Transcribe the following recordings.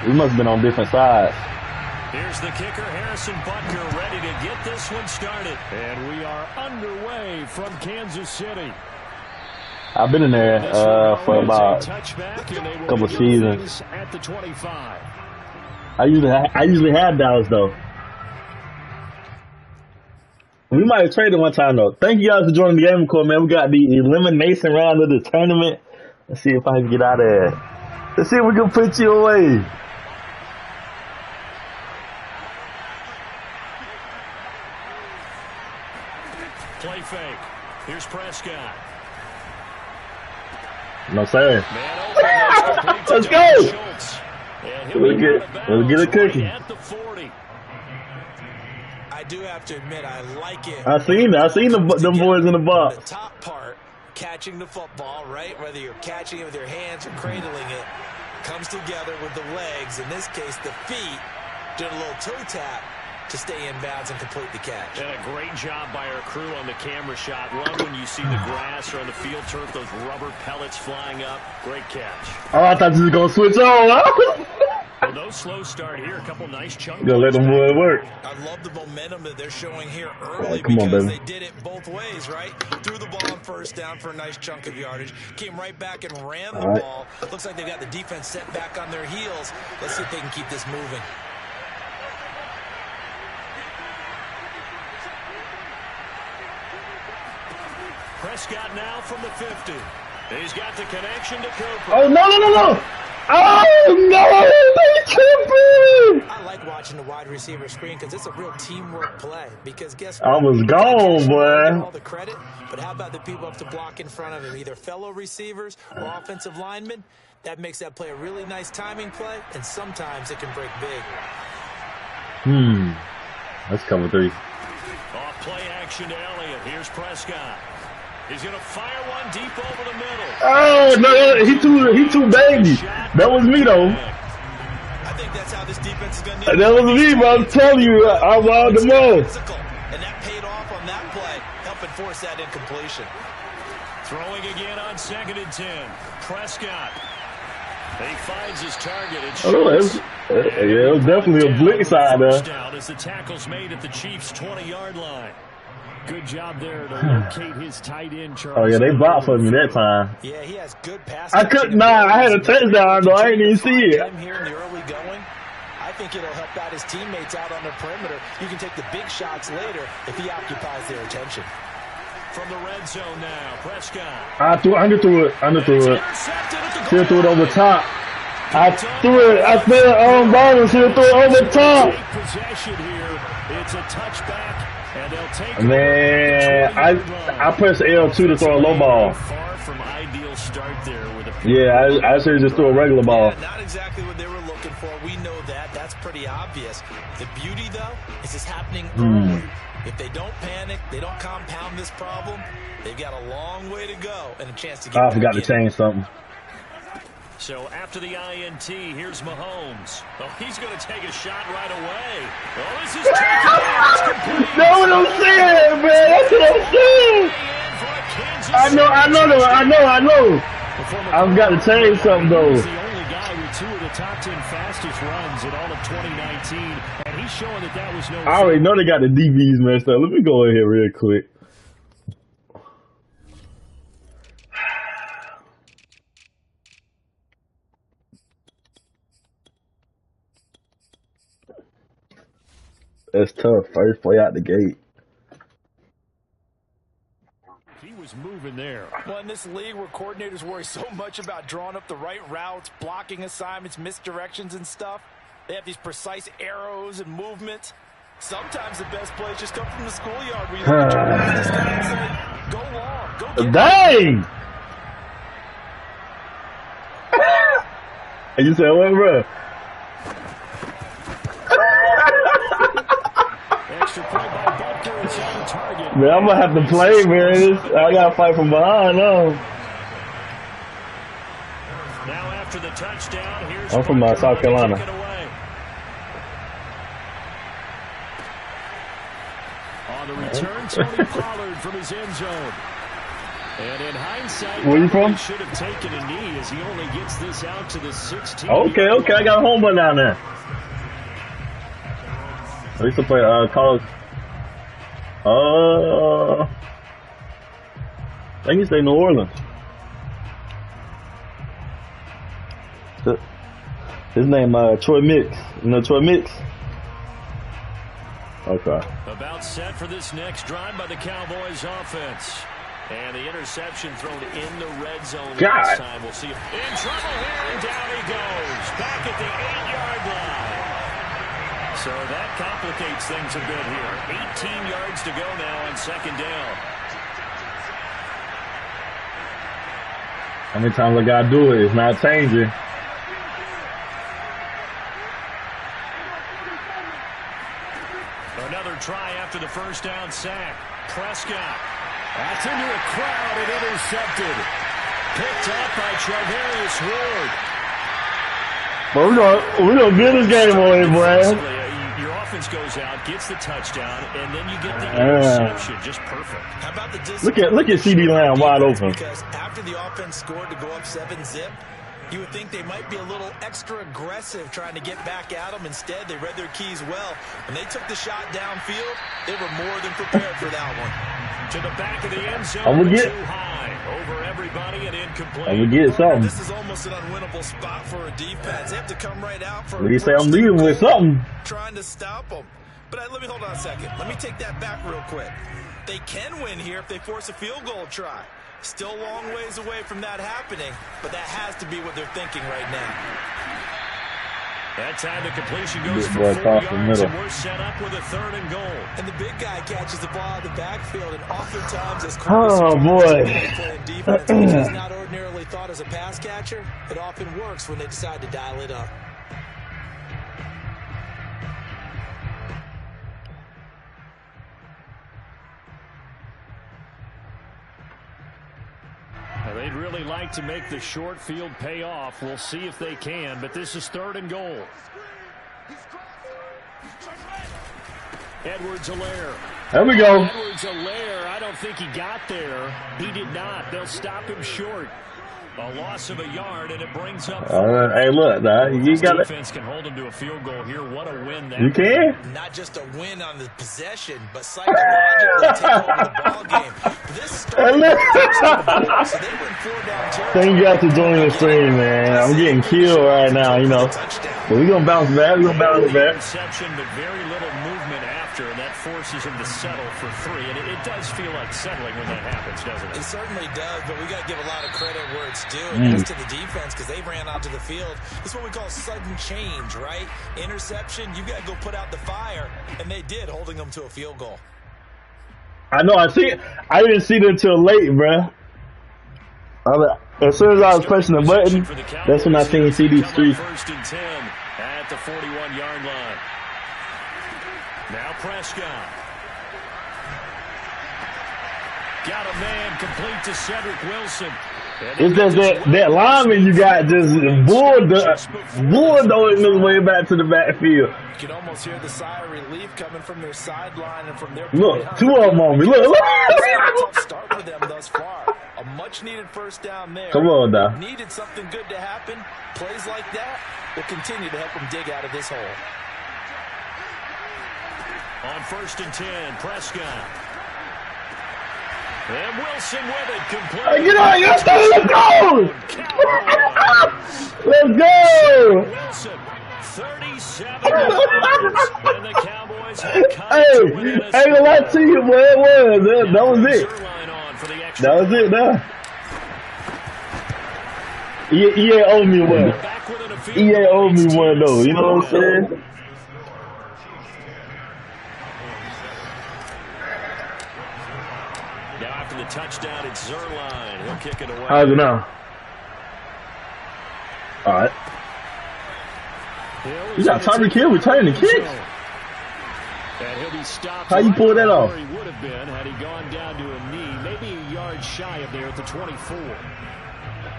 We must have been on different sides. Here's the kicker, Harrison Butker, ready to get this one started. And we are underway from Kansas City. I've been in there for about a couple seasons. At the 25. I usually had Dallas though. We might have traded one time though. Thank you guys for joining the game record, man. We got the elimination round of the tournament. Let's see if I can get out of there. Let's see if we can put you away. Play fake. Here's Prescott. No sir. Let's go. We'll get a cookie. At the 40. I do have to admit, I like it. I seen them boys in the box. The top part, catching the football, right? Whether you're catching it with your hands or cradling it, comes together with the legs. In this case, the feet, doing a little toe tap to stay in bounds and complete the catch. And a great job by our crew on the camera shot. Love when you see the grass or on the field turf, those rubber pellets flying up. Great catch. Oh, I thought you was gonna switch on. Well, no slow start here. A couple nice chunks. Gonna let them boys work. I love the momentum that they're showing here early come on, because baby. they did it both ways, right? Threw the ball on first down for a nice chunk of yardage. Came right back and ran the ball. Looks like they've got the defense set back on their heels. Let's see if they can keep this moving. Prescott now from the 50. He's got the connection to Cooper. Oh, no. Oh, no, they tripping. I like watching the wide receiver screen because it's a real teamwork play. Because guess what? I was gone, boy. All the credit, but how about the people up to block in front of him, either fellow receivers or offensive linemen? That makes that play a really nice timing play, and sometimes it can break big. That's cover 3. Off play action to Elliott. Here's Prescott. He's going to fire one deep over the middle. Oh, no, he too baby. That was me, though. I think that's how this defense is going to need. That was me, but I'm telling you, I wowed them all. And that paid off on that play, helping force that incompletion. Throwing again on 2nd and 10. Prescott. He finds his target. It was definitely a blitz side there. As the tackle's made at the Chiefs' 20-yard line. Good job there to locate his tight end, Charles. Oh, yeah, they blocked for me that time. Yeah, he has good pass. I had a touchdown, though. I didn't even see it. Here in the early going, I think it'll help out his teammates out on the perimeter. You can take the big shots later if he occupies their attention. From the red zone now, Prescott. I underthrew it. Should threw it over top. I threw it. I threw it on ball. Should threw it over top. Possession here. It's a touchback. And they'll take Man, I pressed L2 to throw a low ball. Far from ideal start there with a I should have just threw a regular ball. Yeah, not exactly what they were looking for. We know that. That's pretty obvious. The beauty, though, is it's happening early. If they don't panic, they don't compound this problem, they've got a long way to go and a chance to get I forgot to change something. So after the INT, here's Mahomes. Oh, he's going to take a shot right away. Oh, this is taken off. That's what I'm saying, man. That's what I'm saying. I know. I've got to change something, though. He's the only guy with 2 of the top 10 fastest runs in all of 2019, and he's showing that was no. I already know they got the DBs messed up. Let me go in here real quick. That's tough. First play out the gate. He was moving there. Well, in this league where coordinators worry so much about drawing up the right routes, blocking assignments, misdirections and stuff, they have these precise arrows and movements. Sometimes the best plays just come from the schoolyard. Where you look at your practice guy and say, go long, go get Dang! And you said what, bro? Extra play by Butker. It's on target. Man, I'm gonna have to play, man. I gotta fight from behind now. Now after the touchdown, here's I'm from South Carolina. On the return, Tony Pollard from his end zone. And in hindsight, where you from? should have taken a knee as he only gets this out to the 16. Okay, I got a home run down there. I used to play college. I think he stayed in New Orleans. His name Troy Mix. You know Troy Mix? Okay. About set for this next drive by the Cowboys offense. And the interception thrown in the red zone last time. We'll see him in trouble here, and down he goes. Back at the 8-yard line. So that complicates things a bit here. 18 yards to go now on second down. How many times I gotta do it? It's not changing. Another try after the first down sack. Prescott. That's into a crowd and intercepted. Picked up by Charvarius Ward. But we're gonna get this game away, boy. Your offense goes out, gets the touchdown, and then you get the interception. Just perfect. How about the look at CD Lamb wide open. Because after the offense scored to go up 7-zip, you would think they might be a little extra aggressive trying to get back at them. Instead, they read their keys well. When they took the shot downfield, they were more than prepared for that one. To the back of the end zone, I'm gonna get too high. Over everybody and incomplete. I'm gonna get something. This is almost an unwinnable spot for a defense. They have to come right out for What do you say? I'm leaving with something. Trying to stop them. But let me hold on a second. Let me take that back real quick. They can win here if they force a field goal try. Still a long ways away from that happening, but that has to be what they're thinking right now. That time the completion goes for 4 yards, and we're set up with a 3rd and goal. And the big guy catches the ball in the backfield, and oftentimes as defense, which is not ordinarily thought as a pass catcher, it often works when they decide to dial it up. They'd really like to make the short field pay off. We'll see if they can, but this is 3rd and goal. Edwards-Helaire. There we go. Edwards-Helaire, I don't think he got there. He did not. They'll stop him short. A loss of a yard, and it brings up. Hey, look, you got it. Defense can hold him to a field goal here. What a win that. You can. Not just a win on the possession, but psychologically take over the ball game. This started so they went 4 down territory. Thank you guys for joining the stream, man. I'm getting killed right now, you know. But we're gonna bounce back. Interception, but very little movement after, and that forces him to settle for 3. And it does feel like settling when that happens, doesn't it? It certainly does, but we got to give a lot of credit where it's due. And that's to the defense, because they ran onto the field. This is what we call sudden change, right? Interception, you got to go put out the fire, and they did, holding them to a field goal. I know. I didn't see it until late, bruh. As soon as I was pressing the button, that's when I seen CD Street. 1st and 10 at the 41-yard line. Now Prescott. Got a man complete to Cedric Wilson. It's just that lineman you got just bulldozing his way back to the backfield. You can almost hear the sigh of relief coming from their sideline and from their. Look, 2 of them on me. Look. Tough start for them thus far. A much-needed first down there. Come on, now. Needed something good to happen. Plays like that will continue to help them dig out of this hole. On 1st and 10, Prescott. And Wilson with it, complete. Hey, get out! Let's go! Let's go! Wilson, 37 yards, and the Cowboys have come Hey, let's see where it was. That was it. That was it, now. EA owed me one. EA owed me one, though. You know what I'm saying? The touchdown, it's Zerline. He'll kick it away. How's it now? All right. You got Tyreek Hill returning the kick. How you pull that off? He would have been had he gone down to a knee, maybe a yard shy of there at the 24.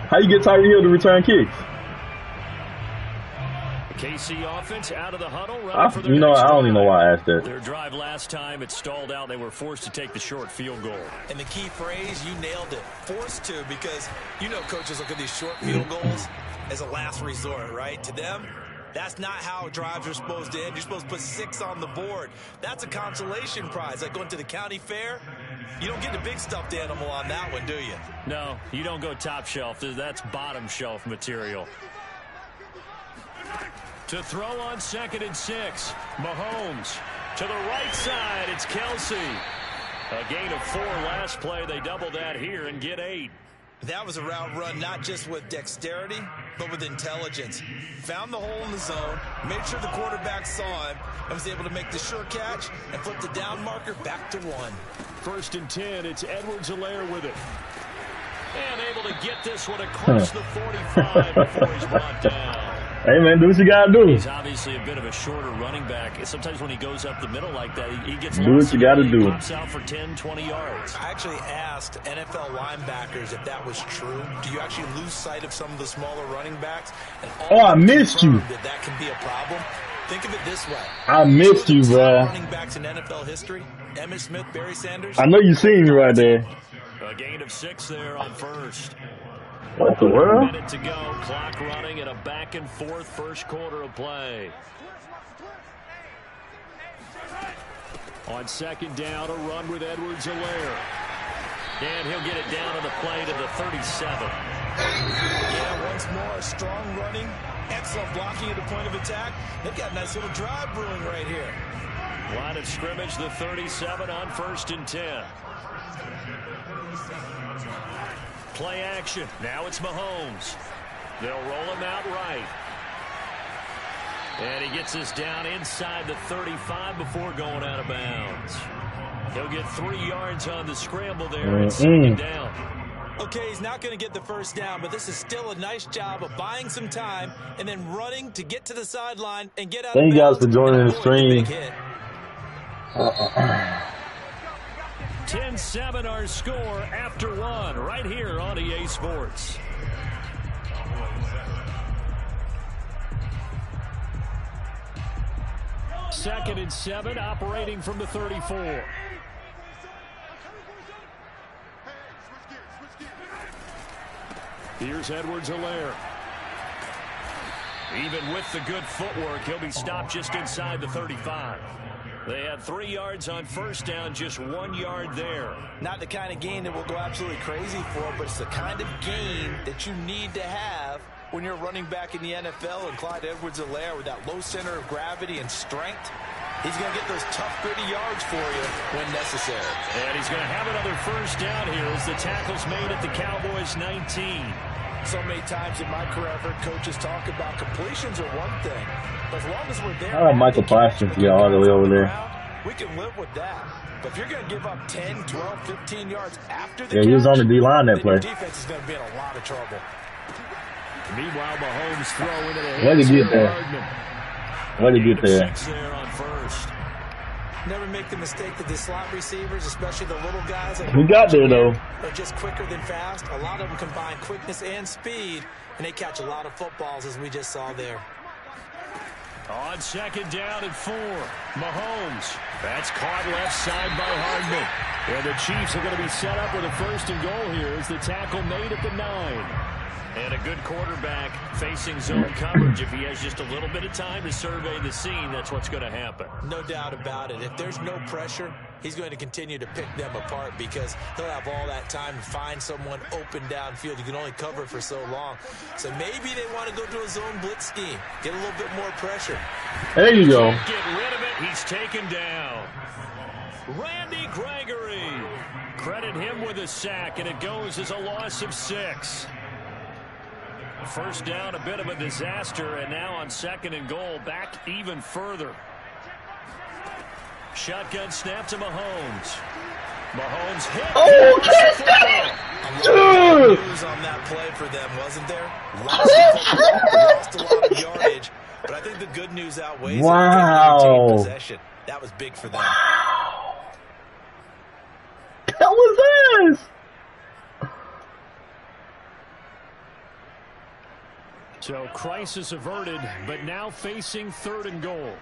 How you get Tyreek Hill to return kicks? KC offense out of the huddle. I don't even know why I asked that. Their drive last time, it stalled out. They were forced to take the short field goal. And the key phrase, you nailed it. Forced to, because you know coaches look at these short field goals as a last resort, right? To them, that's not how drives are supposed to end. You're supposed to put 6 on the board. That's a consolation prize. Like going to the county fair, you don't get the big stuffed animal on that one, do you? No, you don't go top shelf. That's bottom shelf material. To throw on 2nd and 6. Mahomes to the right side. It's Kelsey. A gain of 4 last play. They double that here and get 8. That was a route run not just with dexterity, but with intelligence. Found the hole in the zone, made sure the quarterback saw him, and was able to make the sure catch and flip the down marker back to 1. 1st and 10. It's Edwards-Helaire with it. And able to get this one across the 45 before he's brought down. Hey, man, do what you got to do. He's obviously a bit of a shorter running back. Sometimes when he goes up the middle like that, he gets do what you got to do. Pops out for 10, 20 yards. I actually asked NFL linebackers if that was true. Do you actually lose sight of some of the smaller running backs? And I missed you. That can be a problem. Think of it this way. I missed you, bro. Running backs in NFL history: Emmitt Smith, Barry Sanders. I know you seen me right there. A gain of 6 there on 1st. What the world? 1 minute to go. Clock running and a back and forth first quarter of play. On 2nd down, a run with Edwards-Helaire. And he'll get it down to the play to the 37. Yeah, once more, strong running, excellent blocking at the point of attack. They've got a nice little drive brewing right here. Line of scrimmage, the 37 on 1st and 10. Play action. Now it's Mahomes. They'll roll him out right. And he gets this down inside the 35 before going out of bounds. He'll get 3 yards on the scramble there and 2nd down. Okay, he's not going to get the 1st down, but this is still a nice job of buying some time and then running to get to the sideline and get out of bounds. Thank you guys for joining the stream. 10-7 our score after 1 right here on EA Sports. Second and 7, operating from the 34. Here's Edwards-Helaire. Even with the good footwork, he'll be stopped just inside the 35. They had 3 yards on 1st down, just 1 yard there. Not the kind of gain that we'll go absolutely crazy for, but it's the kind of gain that you need to have when you're running back in the NFL. And Clyde Edwards-Helaire, with that low center of gravity and strength, he's going to get those tough, gritty yards for you when necessary. And he's going to have another 1st down here as the tackle's made at the Cowboys' 19. So many times in my career, I've heard coaches talk about completions are one thing, but as long as we're there, I like Michael Parsons, all the way over there. We can live with that. But if you're going to give up 10, 12, 15 yards after the catch, he was on the D-line that play. Defense is going to be in a lot of trouble. Meanwhile, Mahomes throw into the hands of Hardman. Where did he get there? 6 there on 1st. Never make the mistake that the slot receivers, especially the little guys, we got there though, are just quicker than fast. A lot of them combine quickness and speed, and they catch a lot of footballs, as we just saw there. On 2nd down and 4, Mahomes. That's caught left side by Hardman. And the Chiefs are going to be set up with a 1st and goal here as the tackle made at the 9. And a good quarterback facing zone coverage. If he has just a little bit of time to survey the scene, that's what's going to happen. No doubt about it. If there's no pressure, he's going to continue to pick them apart because he'll have all that time to find someone open downfield. You can only cover for so long. So maybe they want to go to a zone blitz scheme, get a little bit more pressure. There you go. Get rid of it. He's taken down. Randy Gregory. Credit him with a sack, and it goes as a loss of 6. 1st down, a bit of a disaster, and now on 2nd and goal, back even further. Shotgun snap to Mahomes. Mahomes hit. Oh, touchdown! News on that play for them, wasn't there? Lost a lot of yardage, but I think the good news outweighs wow. possession. That was big for them. Wow. That was this. So crisis averted, but now facing 3rd and goal.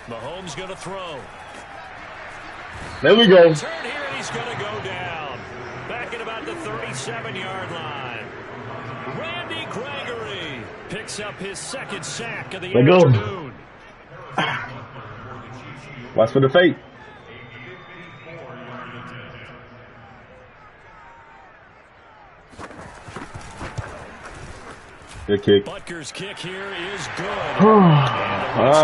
Mahomes going to throw. There we go. Turn here, and he's going to go down. Back at about the 37-yard line. Randy Gregory picks up his 2nd sack of the afternoon. Watch for the fake. Good kick. Butker's kick here is good. All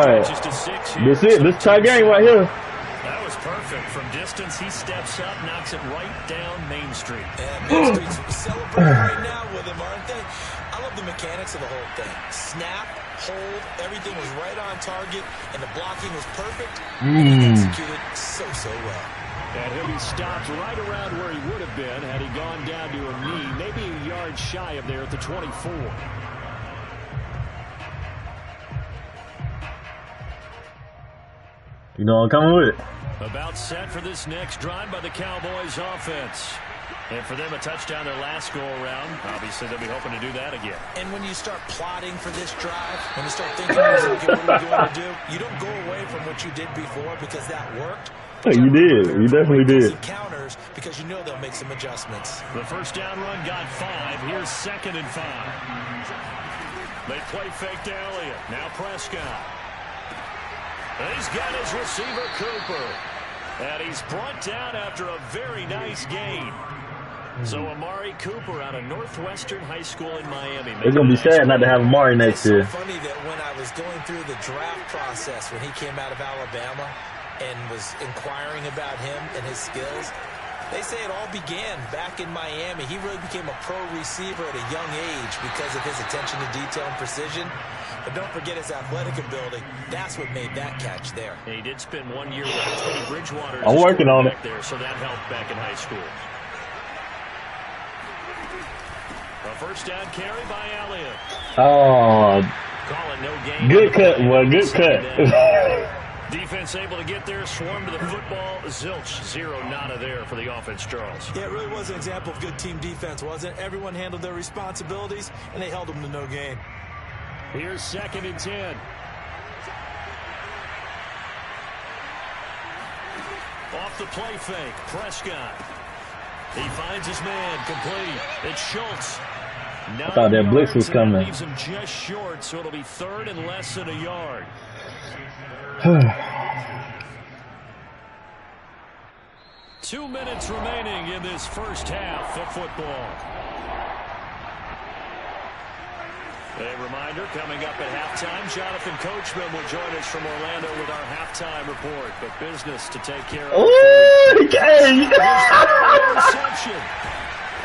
right. This it. This tie game right here. That was perfect. From distance, he steps up, knocks it right down Main Street. And Main Street's celebrating right now with him, aren't they? I love the mechanics of the whole thing. Snap, hold, everything was right on target, and the blocking was perfect. He executed so well. And he'll be stopped right around where he would have been had he gone down to a knee, maybe a yard shy of there at the 24. You know I'm coming with it. About set for this next drive by the Cowboys offense. And for them, a touchdown their last go-around. Obviously, they'll be hoping to do that again. And when you start plotting for this drive, when you start thinking, what are we going to do? You don't go away from what you did before because that worked. You did. You definitely did. Counters because you know they'll make some adjustments. The first down run got 5. Here's 2nd and 5. They play fake to Elliott. Now Prescott. He's got his receiver, Cooper. And he's brought down after a very nice gain. So Amari Cooper out of Northwestern High School in Miami. It's going to be sad not to have Amari next year. It's so funny that when I was going through the draft process when he came out of Alabama and was inquiring about him and his skills, they say it all began back in Miami. He really became a pro receiver at a young age because of his attention to detail and precision. But don't forget his athletic ability. That's what made that catch there. He did spend 1 year with Teddy Bridgewater. I'm working on it. There, so that helped back in high school. A first down carry by Elliott. Oh, Call it no gain. good cut, boy. Good cut. Defense able to get there, swarm to the football. Zilch, 0 nada there for the offense, Charles. Yeah, it really was an example of good team defense, wasn't it? Everyone handled their responsibilities, and they held them to no gain. Here's 2nd and 10. Off the play fake, Prescott. He finds his man, complete. It's Schultz. I thought that blitz was coming. Leaves him just short, so it'll be 3rd and less than a yard. 2 minutes remaining in this first half of football. A reminder, coming up at halftime, Jonathan Coachman will join us from Orlando with our halftime report. But business to take care of. Ooh, okay. Interception.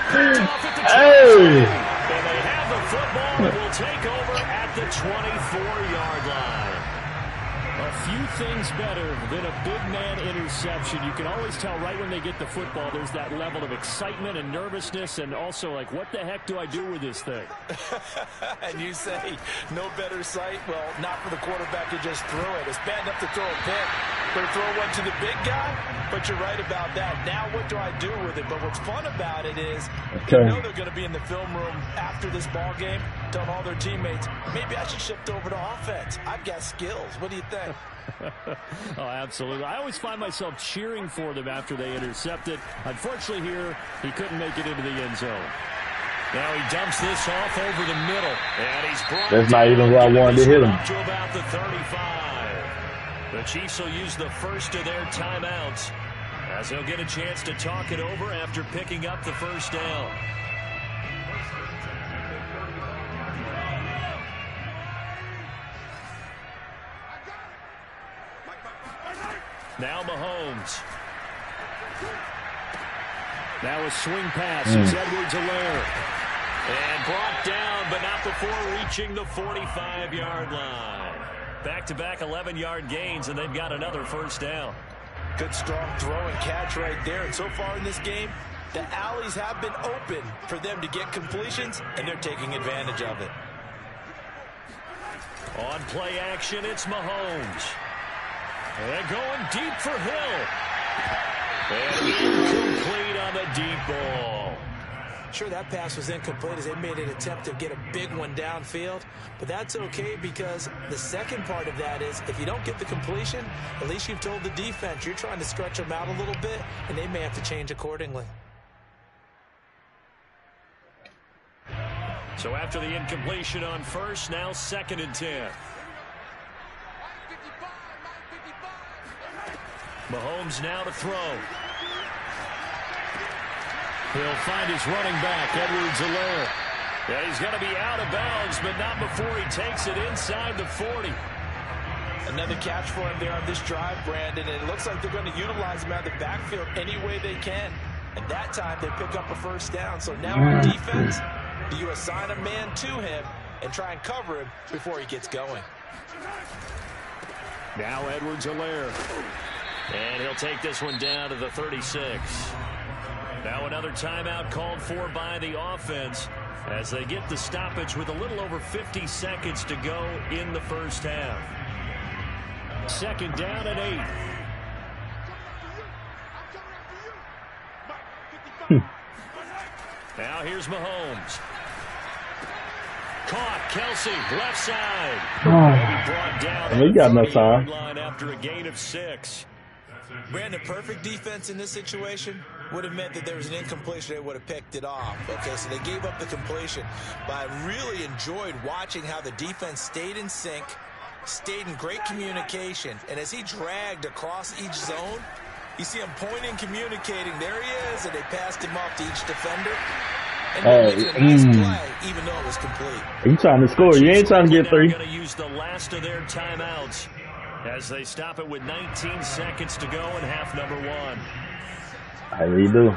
Hey. And they have the football and will take over at the 24-yard line. A few things better than a big man interception. You can always tell right when they get the football, there's that level of excitement and nervousness and also like, what the heck do I do with this thing? And you say, no better sight? Well, not for the quarterback who just threw it. It's bad enough to throw a pick, but to throw one to the big guy? But you're right about that. Now what do I do with it? But what's fun about it is, you know they're going to be in the film room after this ball game, telling all their teammates, maybe I should shift over to offense. I've got skills. What do you think? Oh, absolutely. I always find myself cheering for them after they intercept it. Unfortunately here, he couldn't make it into the end zone. Now he dumps this off over the middle. And he's brought That's not even where I wanted to hit him. To about the 35. The Chiefs will use the first of their timeouts as they'll get a chance to talk it over after picking up the first down. Now Mahomes. Now a swing pass. It's Edwards-Helaire. And brought down, but not before reaching the 45-yard line. Back-to-back 11-yard gains, and they've got another first down. Good strong throw and catch right there. And so far in this game, the alleys have been open for them to get completions, and they're taking advantage of it. On play action, it's Mahomes. And going deep for Hill. And incomplete on the deep ball. sure that pass was incomplete as they made an attempt to get a big one downfield. But that's okay because the second part of that is if you don't get the completion, at least you've told the defense you're trying to stretch them out a little bit, and they may have to change accordingly. So after the incompletion on first, now 2nd and 10. Mahomes now to throw. He'll find his running back, Edwards-Helaire. Yeah, he's going to be out of bounds, but not before he takes it inside the 40. Another catch for him there on this drive, Brandon, and it looks like they're going to utilize him out of the backfield any way they can. And that time they pick up a first down. So now on defense, do you assign a man to him and try and cover him before he gets going? Now Edwards-Helaire. And he'll take this one down to the 36. Now another timeout called for by the offense as they get the stoppage with a little over 50 seconds to go in the first half. 2nd down and 8. Now here's Mahomes. Caught, Kelsey, left side. Brought down we got no time. Line after a gain of 6. Brandon, perfect defense in this situation would have meant that there was an incompletion. They would have picked it off. Okay, so they gave up the completion. But I really enjoyed watching how the defense stayed in sync, stayed in great communication. And as he dragged across each zone, you see him pointing, communicating. There he is, and they passed him off to each defender. And they're making a nice play, even though it was complete. You trying to score. You ain't trying to get 3. Going to use the last of their timeouts as they stop it with 19 seconds to go in half number 1. How do you do?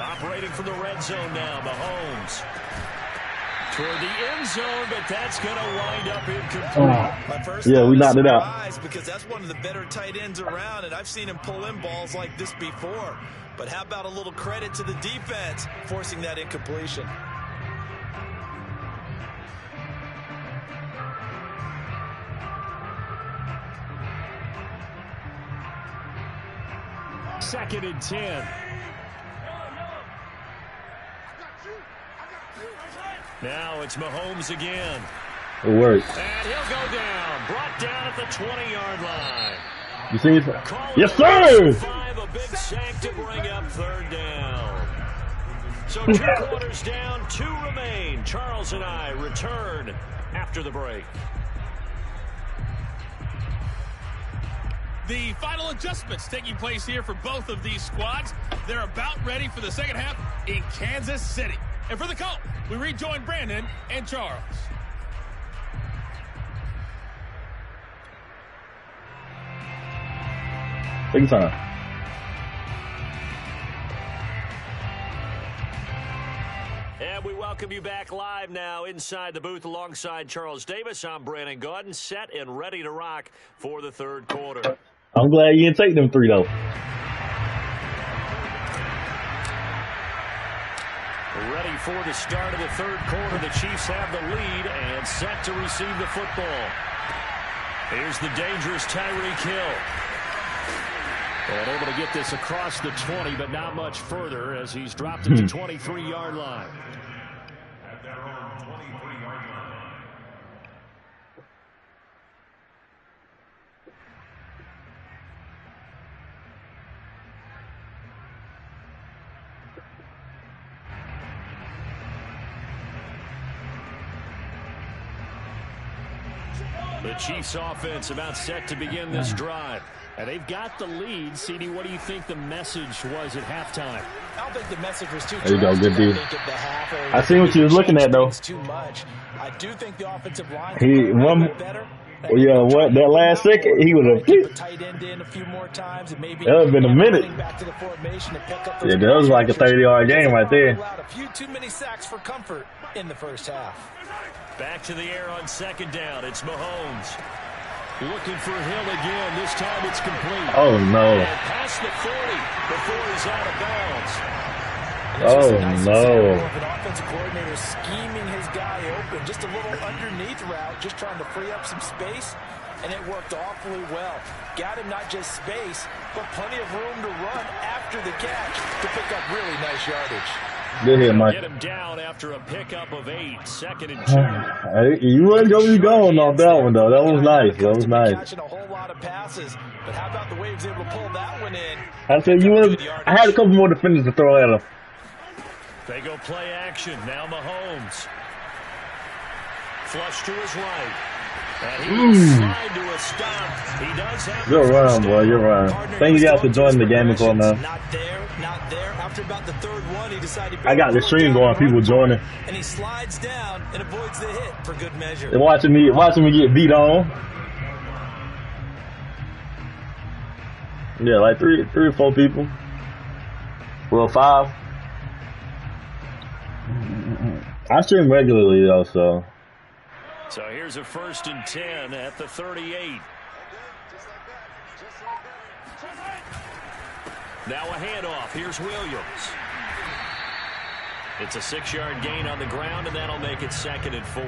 Operating from the red zone now, Mahomes. Toward the end zone, but that's going to wind up incomplete. Yeah, we knocked it out. Because that's one of the better tight ends around, and I've seen him pull in balls like this before. But how about a little credit to the defense forcing that incompletion? Second and 10. Now it's Mahomes again. It works. And he'll go down. Brought down at the 20-yard line. You see it? Yes, sir! 5, a big sack to bring up 3rd down. So 2 quarters down, 2 remain. Charles and I return after the break. The final adjustments taking place here for both of these squads. They're about ready for the second half in Kansas City. And for the call, we rejoin Brandon and Charles. Big time. And we welcome you back live now inside the booth alongside Charles Davis. I'm Brandon Gaudin, set and ready to rock for the 3rd quarter. I'm glad you didn't take them 3, though. Ready for the start of the 3rd quarter. The Chiefs have the lead and set to receive the football. Here's the dangerous Tyreek Hill. And able to get this across the 20, but not much further as he's dropped it to 23-yard line. At their own 23-yard line. The Chiefs offense about set to begin this drive. And they've got the lead. CD, what do you think the message was at halftime? I don't think the message was too There you go, good drastic. deal. I I seen what you was looking at, though. Too much. I do think the offensive line better. Yeah, what? That last second, he would have. Keep a tight end in a few more times, and maybe that would have been a minute. Back to the formation to pick up Yeah, that was like a 30-yard game right there. A few too many sacks for comfort in the first half. Back to the air on 2nd down. It's Mahomes. Looking for Hill again. This time it's complete. Oh, no. And past the 40 before he's out of bounds. Oh, no. Of an offensive coordinator scheming his guy open. Just a little underneath route, just trying to free up some space. and it worked awfully well. Got him not just space, but plenty of room to run after the catch to pick up really nice yardage. Good hit, Mike. Get him down after a pickup of 8, 2nd and 2. You wasn't going to be going off that one, though. That was nice. That was nice. Catching a whole lot of passes, but how about the way he was able to pull that one in? I said I had a couple more defenders to throw at him. They go play action. Now Mahomes. Flush to his right. And he will slide to a stop. He does have You're right, boy. You're right. Thank you guys for joining the gaming call, man. Not there, not there. After about the third one, he decided I got the stream going. People joining. And he slides down and avoids the hit for good measure. They're watching me get beat on. Yeah, like three or four people. Well, 5. I stream regularly though, so. So here's a 1st and 10 at the 38. Now a handoff. Here's Williams. It's a 6-yard gain on the ground, and that'll make it 2nd and 4.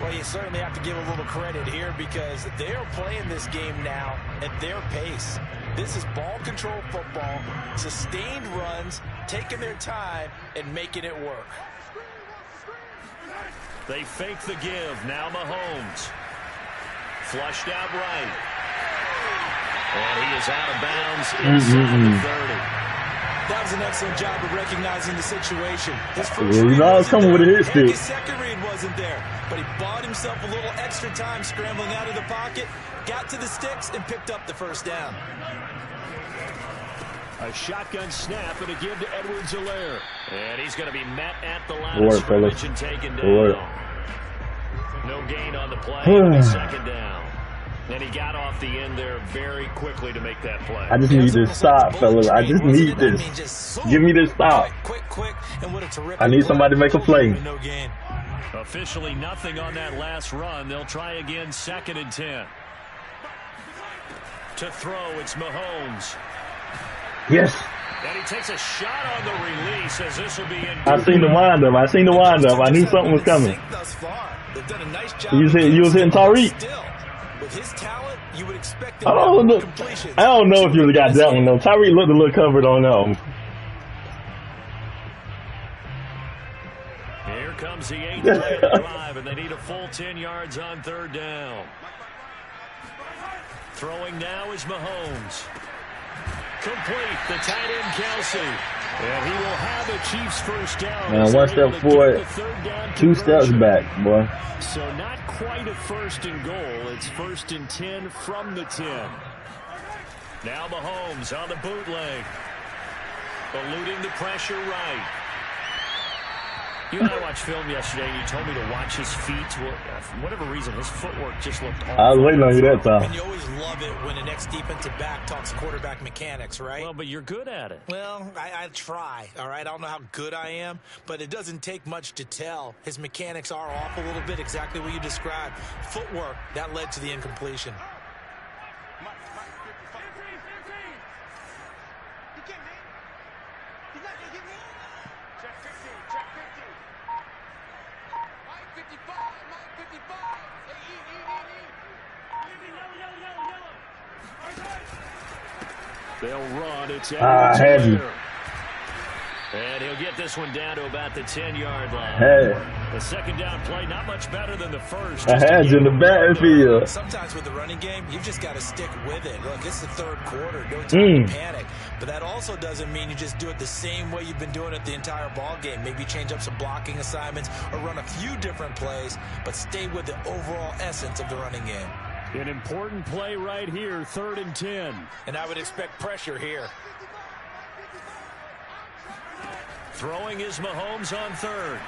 Well, you certainly have to give a little credit here because they're playing this game now at their pace. This is ball control football, sustained runs, taking their time, and making it work. They fake the give. Now Mahomes. Flushed out right. And he is out of bounds inside the 30. That was an excellent job of recognizing the situation. His first you know I was coming with a hit stick. His second read wasn't there, but he bought himself a little extra time scrambling out of the pocket, got to the sticks, and picked up the first down. A shotgun snap and a give to Edwards-Helaire. And he's going to be met at the line of scrimmage and taken down. No gain on the play. 2nd down. And he got off the end there very quickly to make that play. I just need this stop, fellas. I just need this. Give me this stop. Quick, and what a terrific I need somebody to make a play. No gain. Officially nothing on that last run. They'll try again 2nd and 10. To throw, it's Mahomes. Yes. And he takes a shot on the release as this will be in. I seen the windup. I knew something was coming. They've done a nice job. You was hitting Tariq. With his talent, you would expect I don't know if you got that one though. Tariq looked a little covered on them. Here comes the 8th play of the drive, and they need a full 10 yards on 3rd down. Throwing now is Mahomes. Complete, the tight end Kelsey. And he will have a Chiefs first down. Man, 1 step forward, 2 steps back, boy. So not quite a 1st and goal. It's 1st and 10 from the 10. Now Mahomes on the bootleg. Eluding the pressure right. You and I watched film yesterday, and you told me to watch his feet. For whatever reason, his footwork just looked awful. I was waiting on you that time. And you always love it when the next defensive back talks quarterback mechanics, right? Well, but you're good at it. Well, I try, all right? I don't know how good I am, but it doesn't take much to tell. His mechanics are off a little bit, exactly what you described. Footwork, that led to the incompletion. They'll run. It's heavy. And he'll get this one down to about the 10-yard line. Hey. The 2nd down play, not much better than the first. I had you in the backfield. Sometimes with the running game, you've just got to stick with it. Look, it's the 3rd quarter. No time to panic. But that also doesn't mean you just do it the same way you've been doing it the entire ball game. Maybe change up some blocking assignments or run a few different plays, but stay with the overall essence of the running game. An important play right here, 3rd and 10. And I would expect pressure here. Throwing is Mahomes on 3rd.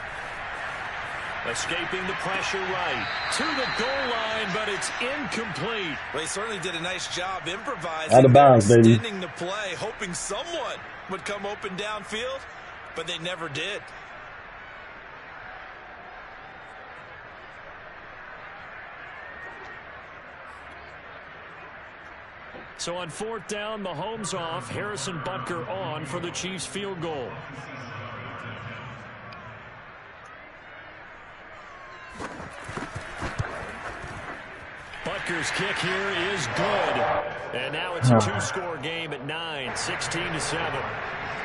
Escaping the pressure right. To the goal line, but it's incomplete. Well, he certainly did a nice job improvising. Out of bounds, baby. Extending the play, hoping someone would come open downfield, but they never did. So on 4th down, Mahomes off, Harrison Butker on for the Chiefs field goal. Packers kick here is good. And now it's a two-score game at 9, 16-7.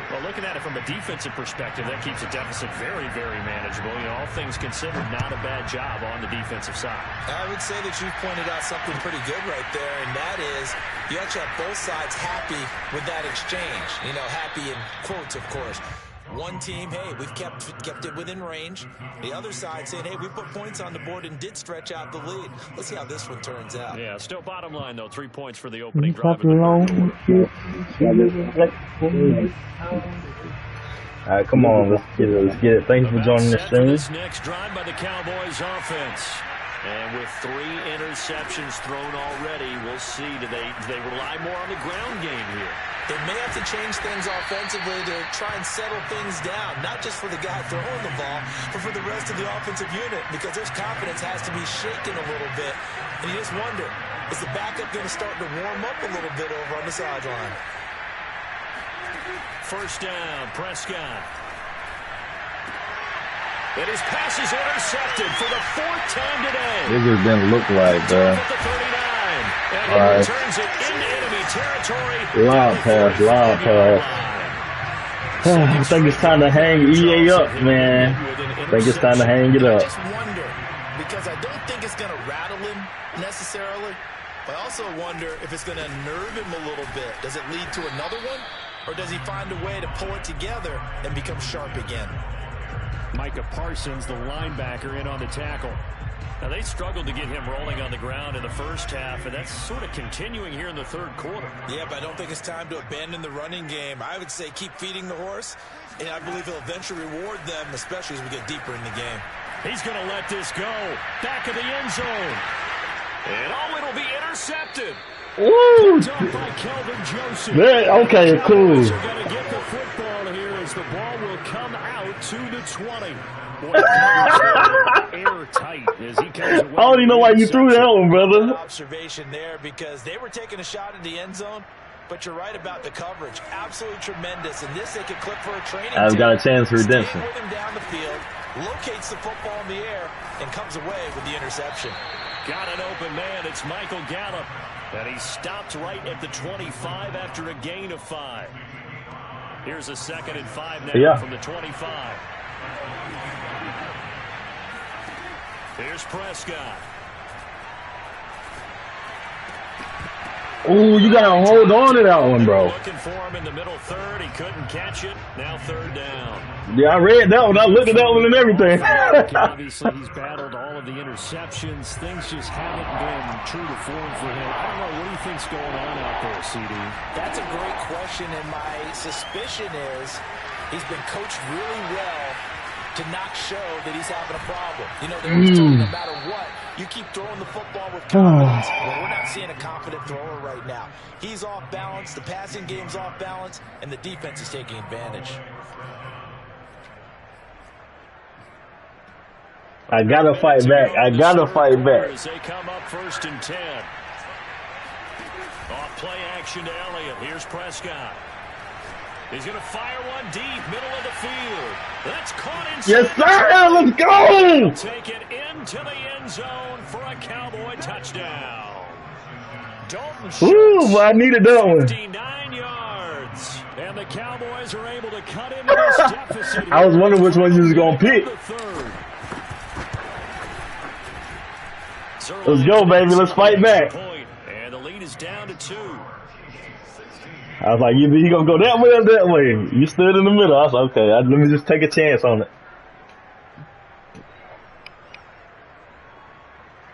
Well, looking at it from a defensive perspective, that keeps a deficit very, very manageable. You know, all things considered, not a bad job on the defensive side. I would say that you've pointed out something pretty good right there, and that is you actually have both sides happy with that exchange. You know, happy in quotes, of course. One team, hey, we've kept it within range. The other side saying, hey, we put points on the board and did stretch out the lead. Let's see how this one turns out. Yeah, still bottom line, though. 3 points for the opening drive. All right, come on, let's get it. Thanks for joining the stream. This next drive by the Cowboys offense. And with 3 interceptions thrown already, we'll see. Do they rely more on the ground game here? They may have to change things offensively to try and settle things down, not just for the guy throwing the ball, but for the rest of the offensive unit, because their confidence has to be shaken a little bit. And you just wonder, is the backup going to start to warm up a little bit over on the sideline? First down, Prescott. And his pass is intercepted for the 4th time today. This has been look like, bro. And he returns it into enemy territory. Long pass. I think it's time to hang EA up, man. I think it's time to hang it up. I just wonder, because I don't think it's going to rattle him necessarily, but I also wonder if it's going to nerve him a little bit. Does it lead to another one? Or does he find a way to pull it together and become sharp again? Micah Parsons, the linebacker, in on the tackle. Now, they struggled to get him rolling on the ground in the first half, and that's sort of continuing here in the third quarter. Yeah, but I don't think it's time to abandon the running game. I would say keep feeding the horse, and I believe he'll eventually reward them, especially as we get deeper in the game. He's going to let this go. Back of the end zone. And it'll be intercepted. Woo! Man, okay, cool. Going to get the football here as the ball will come out to the 20. Airtight as he comes away. I don't even know why you threw that one, brother. Observation there, because they were taking a shot at the end zone, but you're right about the coverage. Absolutely tremendous. And this they could clip for a training. I've got a chance for redemption. With him down the field, locates the football in the air, and comes away with the interception. Got an open man. It's Michael Gallup. And he stopped right at the 25 after a gain of 5. Here's a 2nd and 5 now from the 25. Here's Prescott. Oh, you gotta hold on to that one, bro. Looking for him in the middle third. He couldn't catch it. Now 3rd down. Yeah, I read that one. I looked at that one and everything. Obviously, he's battled all of the interceptions. Things just haven't been true to form for him. I don't know. What do you think's going on out there, CD? That's a great question, and my suspicion is he's been coached really well to not show that he's having a problem. You know, they're told no matter what, you keep throwing the football with confidence. Well, we're not seeing a confident thrower right now. He's off balance, the passing game's off balance, and the defense is taking advantage. I gotta fight back. I gotta fight back. As they come up 1st and 10. Off play action to Elliott. Here's Prescott. He's going to fire one deep, middle of the field. That's caught inside. Yes, sir. Let's go. Take it into the end zone for a Cowboy touchdown. Dalton Ooh, I needed that one. 59 yards. And the Cowboys are able to cut into this deficit. I was wondering which one you was going to pick. Let's go, baby. Let's fight back. And the lead is down to 2. I was like, either he gonna go that way or that way. You stood in the middle. I was like, okay, let me just take a chance on it.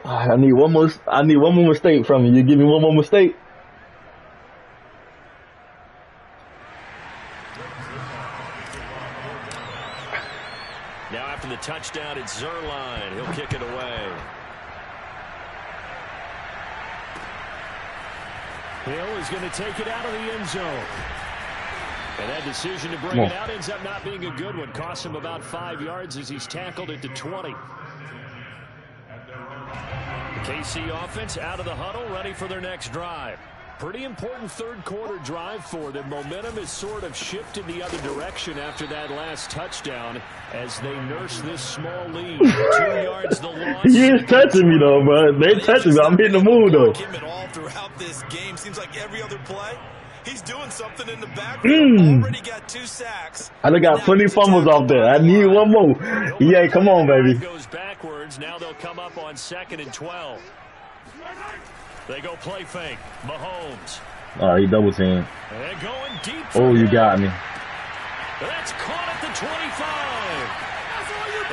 I need one more mistake from you. You give me one more mistake. Now after the touchdown, it's Zerline. He'll kick it away. Hill is going to take it out of the end zone. And that decision to bring it out ends up not being a good one. Costs him about 5 yards as he's tackled it to 20. The KC offense out of the huddle, ready for their next drive. Pretty important third quarter drive for them. Momentum has sort of shifted the other direction after that last touchdown as they nurse this small lead. 2 yards the loss. He is touching me though, bro. They touching me. I'm hitting the move though. Him at all throughout this game. Seems like every other play, he's doing something in the backfield. Already got 2 sacks. I done got plenty of fumbles off there. I need one more. Yeah, come on, baby. Goes backwards. Now they'll come up on 2nd and 12. They go play fake. Mahomes. Oh, he double team. They're going deep. Oh, you got me. That's caught at the 25.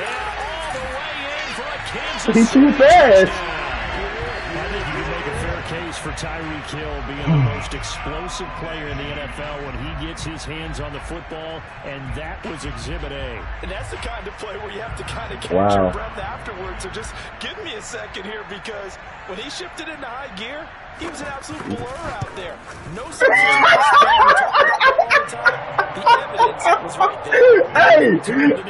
And all the way in for a Kansas He's too fast. I think you can make a fair case for Tyreek Hill being the most explosive player in the NFL when he gets his hands on the football, and that was Exhibit A. And that's the kind of play where you have to kind of catch your breath afterwards. So just give me a second here, because when he shifted into high gear, he was an absolute blur out there. No substitution. The evidence was right there. Hey,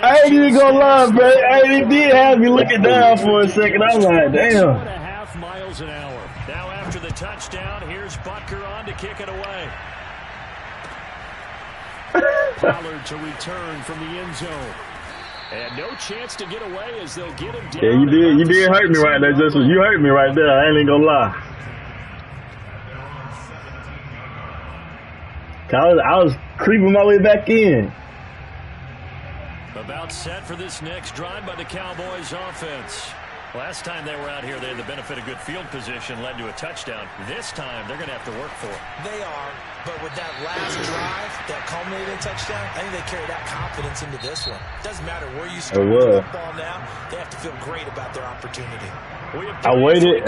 I ain't even gonna lie, bro. Hey, it did have me looking down for a second. I was like, damn. 2.5 miles an hour. Now after the touchdown, here's Butker on to kick it away. Pollard to return from the end zone. And no chance to get away as they'll get him down. Yeah, you did hurt me right there, Justin. You hurt me right there. I ain't even gonna lie. I was creeping my way back in. About set for this next drive by the Cowboys offense. Last time they were out here, they had the benefit of good field position, led to a touchdown. This time, they're going to have to work for it. They are, but with that last drive, that culminated in touchdown, I think they carry that confidence into this one. Doesn't matter where you start with the football now, they have to feel great about their opportunity. I waited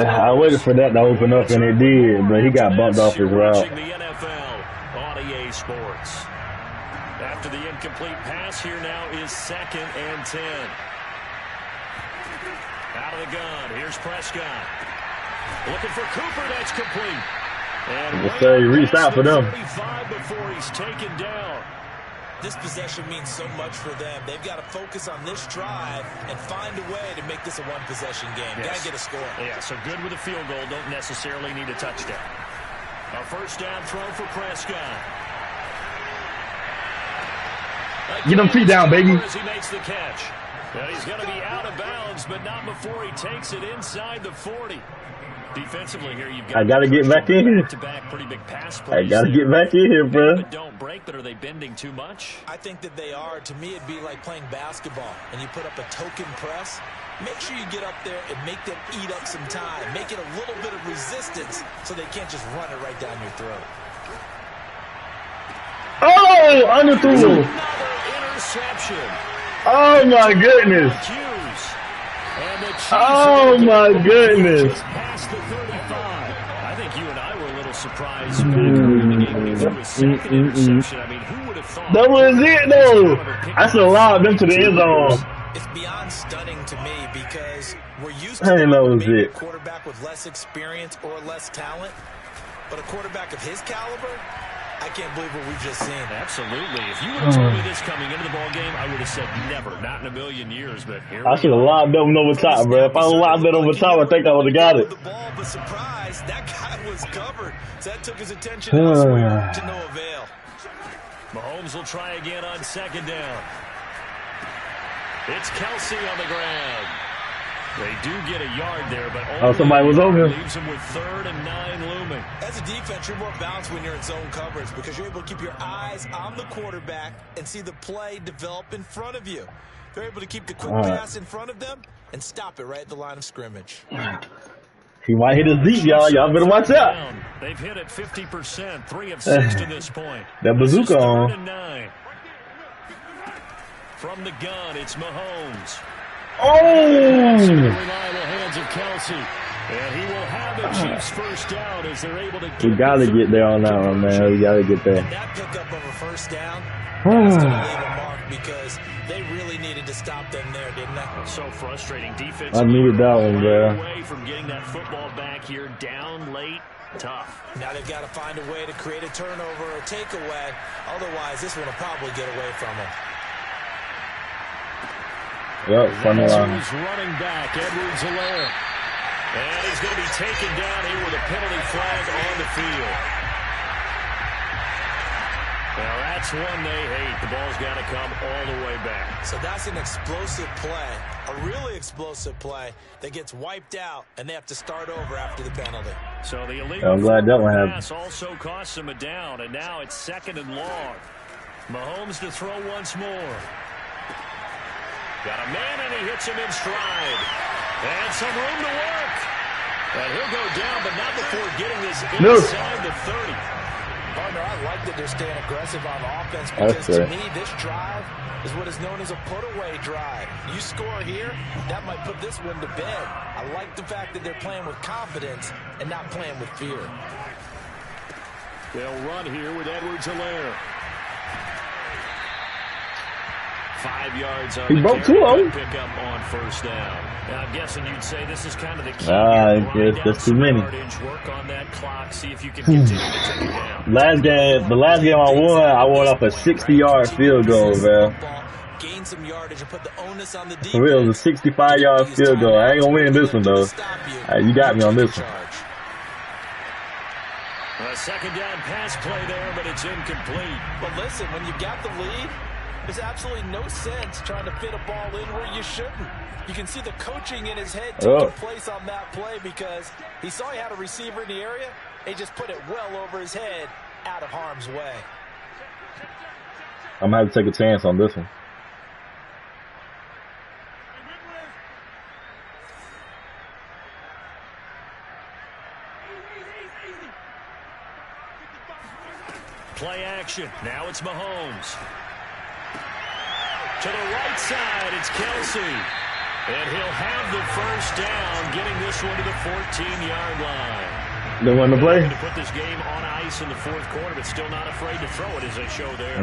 for that to open up, and it did, but he got bumped off his route. The NFL on EA Sports. After the incomplete pass, here now is 2nd and 10. Out of the gun, here's Prescott. Looking for Cooper, that's complete. And he reached out for them. 35 before he's taken down. This possession means so much for them. They've got to focus on this drive and find a way to make this a one-possession game. Yes. Got to get a score. Yeah, so good with a field goal. Don't necessarily need a touchdown. A first down throw for Prescott. Get them feet down, baby. As he makes the catch. And he's going to be out of bounds, but not before he takes it inside the 40. Defensively here, you've got I got to get back in here. Pretty big pass I got to get back in here, bro. Don't break, but are they bending too much? I think that they are. To me, it'd be like playing basketball, and you put up a token press. Make sure you get up there and make them eat up some time. Make it a little bit of resistance so they can't just run it right down your throat. Oh, underthrew. Another interception. Oh, my goodness. Oh, my goodness. Past the 35. I think you and I were a little surprised when he threw a second interception. I mean, who would have thought? That was it, though. I should have allowed them to the end zone. It's beyond stunning to me because we're used to maybe a quarterback with less experience or less talent, but a quarterback of his caliber, I can't believe what we've just seen. Absolutely. If you would have told me this coming into the ball game, I would have said never, not in a million years. But here I should have lobbed them over top, bro. If I would have lobbed them over top, I think I would have got it. The ball, but surprise, that guy was covered. So that took his attention elsewhere to no avail. Mahomes will try again on 2nd down. It's Kelsey on the ground. They do get a yard there, but somebody was over. Leaves him with 3rd and 9 looming. As a defense, you're more balanced when you're in zone coverage because you're able to keep your eyes on the quarterback and see the play develop in front of you. They're able to keep the quick pass in front of them and stop it right at the line of scrimmage. He might hit us deep, y'all. Y'all better watch out. They've hit it 50%, 3 of 6 to this point. That bazooka on. 3rd and 9. From the gun, it's Mahomes. Oh! Reliable hands of Kelsey. And he will have the Chiefs first down as they're able to. We got to get there on that one, man. We got to get there. That pickup of a first down, that's going to leave a mark because they really needed to stop them there, didn't they? So frustrating defense. I needed that one, bro. Away from getting that football back here, down late, tough. Now they've got to find a way to create a turnover or takeaway. Otherwise, this one will probably get away from them. Yep, funny line. Who's running back, Edwards-Helaire. And he's going to be taken down here with a penalty flag on the field. Well, that's one they hate. The ball's got to come all the way back. So that's an explosive play, a really explosive play that gets wiped out, and they have to start over after the penalty. So the illegal I'm glad that one pass also costs him a down, and now it's 2nd and long. Mahomes to throw once more. Got a man, and he hits him in stride. And some room to work. And he'll go down, but not before getting this inside the 30. Partner, I like that they're staying aggressive on offense because to me, this drive is what is known as a put-away drive. You score here, that might put this one to bed. I like the fact that they're playing with confidence and not playing with fear. They'll run here with Edwards-Helaire. 5 yards on he broke 2 of them. Pick up on 1st down. Now, I'm guessing you'd say this is kind of the key. I guess that's too many. Work on that clock, see if you can continue to take it down. The last game I won off a 60-yard field goal, bro. Gain some yardage and put the onus on the defense. For real, it was a 65-yard field goal. I ain't gonna win this one though. You got me on this one. A 2nd down pass play there, but it's incomplete. But listen, when you got the lead, there's absolutely no sense trying to fit a ball in where you shouldn't. You can see the coaching in his head taking place on that play because he saw he had a receiver in the area. He just put it well over his head, out of harm's way. I'm gonna have to take a chance on this one. Play action. Now it's Mahomes. To the right side, it's Kelsey. And he'll have the 1st down, getting this one to the 14-yard line. They want to play? To put this game on ice in the 4th quarter, but still not afraid to throw it as they show there.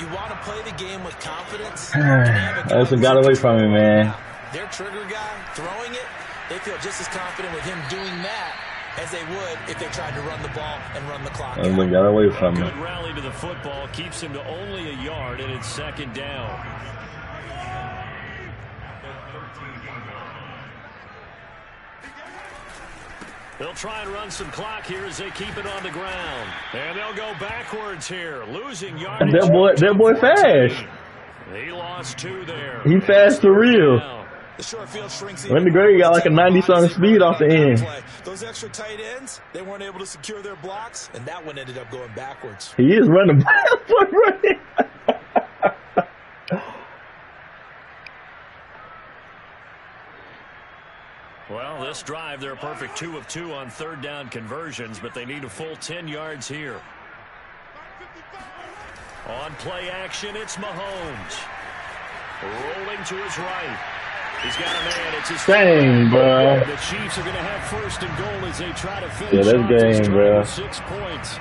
You want to play the game with confidence? That's what got away from me, man. Their trigger guy throwing it, they feel just as confident with him doing that as they would if they tried to run the ball and run the clock. That's what got away from me. Good rally to the football, keeps him to only a yard, and it's 2nd down. They'll try and run some clock here as they keep it on the ground. And they'll go backwards here, losing yardage. That boy fast. He lost 2 there. He fast for real. The short field shrinks. Wendy Gray got like a 90-something speed off the end. Those extra tight ends, they weren't able to secure their blocks, and that one ended up going backwards. He is running backward, right? Well, this drive, they're a perfect 2 of 2 on 3rd down conversions, but they need a full 10 yards here. On play action, it's Mahomes. Rolling to his right. He's got a man. It's his dang, bro. The Chiefs are going to have 1st and goal as they try to finish. Yeah, that's game, bro. 6 points.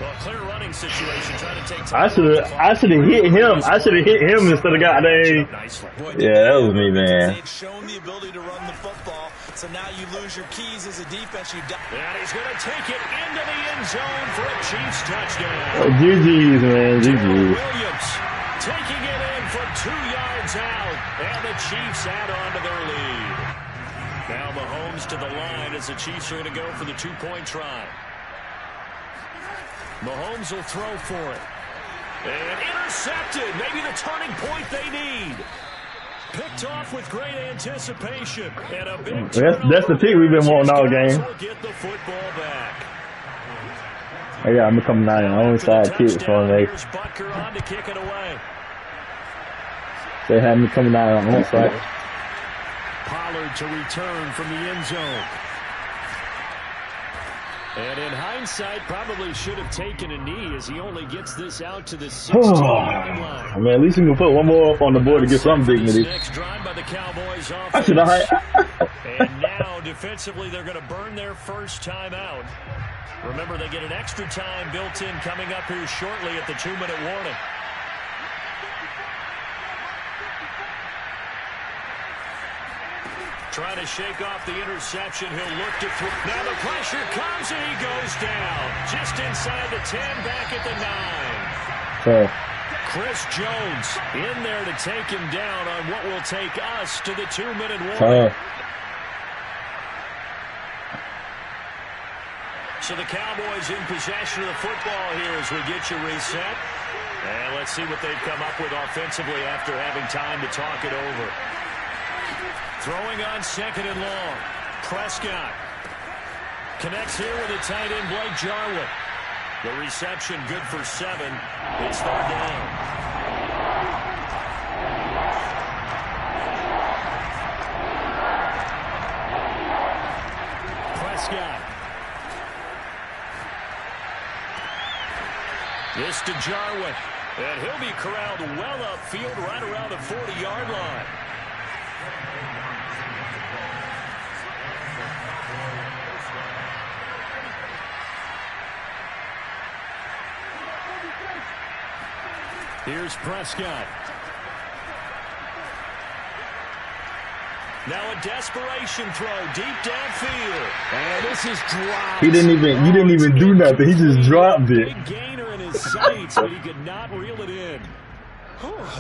Well, clear running situation, trying to take time. I should have hit him. I should have hit him instead of goddamn. Yeah, that was me, man. They'd shown the ability to run the football, so now you lose your keys as a defense. And he's going to take it into the end zone for a Chiefs touchdown. Oh, GG's, man. GG's. Williams taking it in from 2 yards out, and the Chiefs add on to their lead. Now Mahomes to the line as the Chiefs are going to go for the 2-point try. Mahomes will throw for it. And intercepted. Maybe the turning point they need. Picked off with great anticipation. And a big that's the pick we've been wanting all game. Get the football back. Hey, yeah, I'm going to come down on the side kick for me. Butker on to kick it away. They had me coming down on one side. Pollard to return from the end zone. And in hindsight, probably should have taken a knee as he only gets this out to the 16-yard line. I mean, at least we can put one more up on the board to get some dignity. Next drive by the Cowboys I should have. And now, defensively, they're going to burn their 1st time out. Remember, they get an extra time built in coming up here shortly at the 2-minute warning. Trying to shake off the interception. He'll look to throw. Now the pressure comes and he goes down. Just inside the 10, back at the 9. Chris Jones in there to take him down on what will take us to the 2-minute warning. So the Cowboys in possession of the football here as we get you reset. And let's see what they've come up with offensively after having time to talk it over. Throwing on 2nd and long. Prescott connects here with a tight end, Blake Jarwin. The reception good for 7. It's 3rd down. Prescott. This to Jarwin. And he'll be corralled well upfield right around the 40-yard line. Here's Prescott. Now a desperation throw deep downfield. And this is dropped. You didn't even do nothing. He just dropped it. Big gainer in his sights, but he could not reel it in.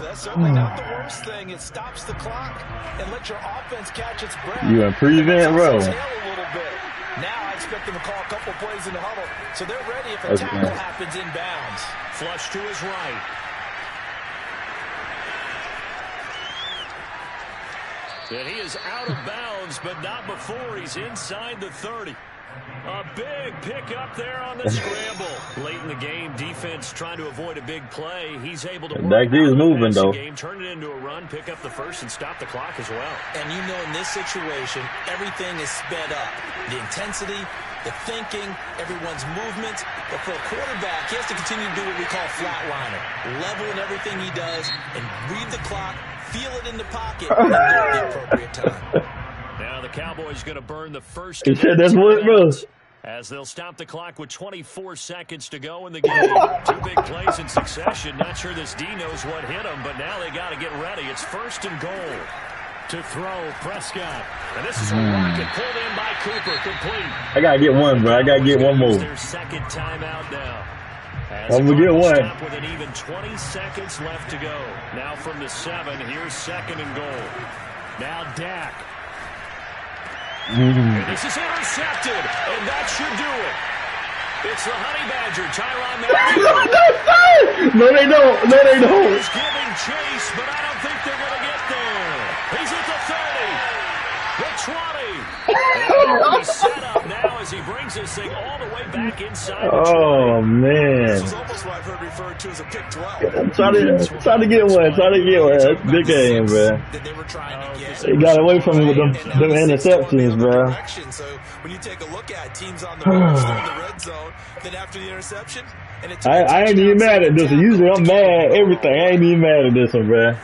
That's certainly not the worst thing. It stops the clock and lets your offense catch its breath. You in prevent row. Now I expect them to call a couple plays in the huddle, so they're ready if a tackle happens inbounds. Flush to his right. And he is out of bounds, but not before he's inside the 30. A big pickup there on the scramble. Late in the game, defense trying to avoid a big play. He's able to work is moving though. Game, turn it into a run, pick up the first, and stop the clock as well. And you know, in this situation, everything is sped up. The intensity, the thinking, everyone's movement. But for a quarterback, he has to continue to do what we call flatliner. Level in everything he does and read the clock, feel it in the pocket, and do it at the appropriate time. Now the Cowboys going to burn the first. He said that's what it was. As they'll stop the clock with 24 seconds to go in the game. 2 big plays in succession. Not sure this D knows what hit him, but now they got to get ready. It's 1st and goal. To throw, Prescott. And this is a rocket pulled in by Cooper, complete. I got to get one, bro. I got to get one more. Their 2nd timeout now. I'm going to get one. With an even 20 seconds left to go. Now from the 7, here's 2nd and goal. Now Dak. And this is intercepted, and that should do it. It's the Honey Badger, Tyrann Mathieu. No, they don't. No, they don't. He's giving chase, but I don't think they're going to get there. He's at the 30, the 20. And he's set up now as he brings this thing all the way back inside the 20. Oh, man. This is almost what I've heard referred to as a pick 12. Try to get one. Try to get one. That's a big game, bro. That they were trying to get. They got away from him with them interceptions, bro. So when you take a look at teams on the road, still in the red zone, then after the interception, and I ain't even mad at this one. Usually I'm mad at everything. I ain't even mad at this one, bro.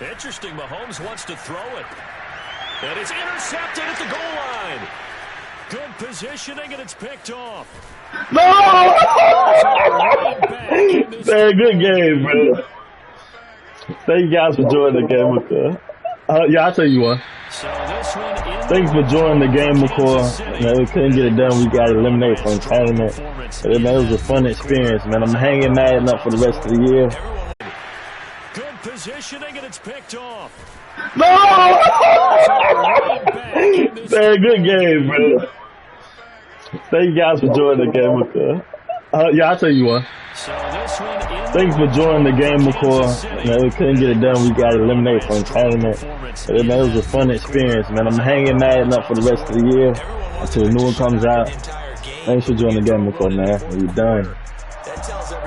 Interesting. Mahomes wants to throw it. And it's intercepted at the goal line. Good positioning, and it's picked off. No! Very good game, bro. Thank you guys for joining the game, McCoy. Yeah, I'll tell you one. So this one thanks for joining the game, McCoy. Man, we couldn't get it done. We got eliminated from the tournament. But, man, it was a fun experience, man. I'm hanging Madden up for the rest of the year. Good positioning, and it's picked off. No! Very good game, bro. Thank you guys for joining the game, McCoy. Yeah, I'll tell you one. So this one thanks for joining the game, McCoy. Man, we couldn't get it done. We got eliminated from the tournament. But, man, it was a fun experience, man. I'm hanging Madden up for the rest of the year until the new one comes out. Thanks for joining the game, McCoy, man. We're done.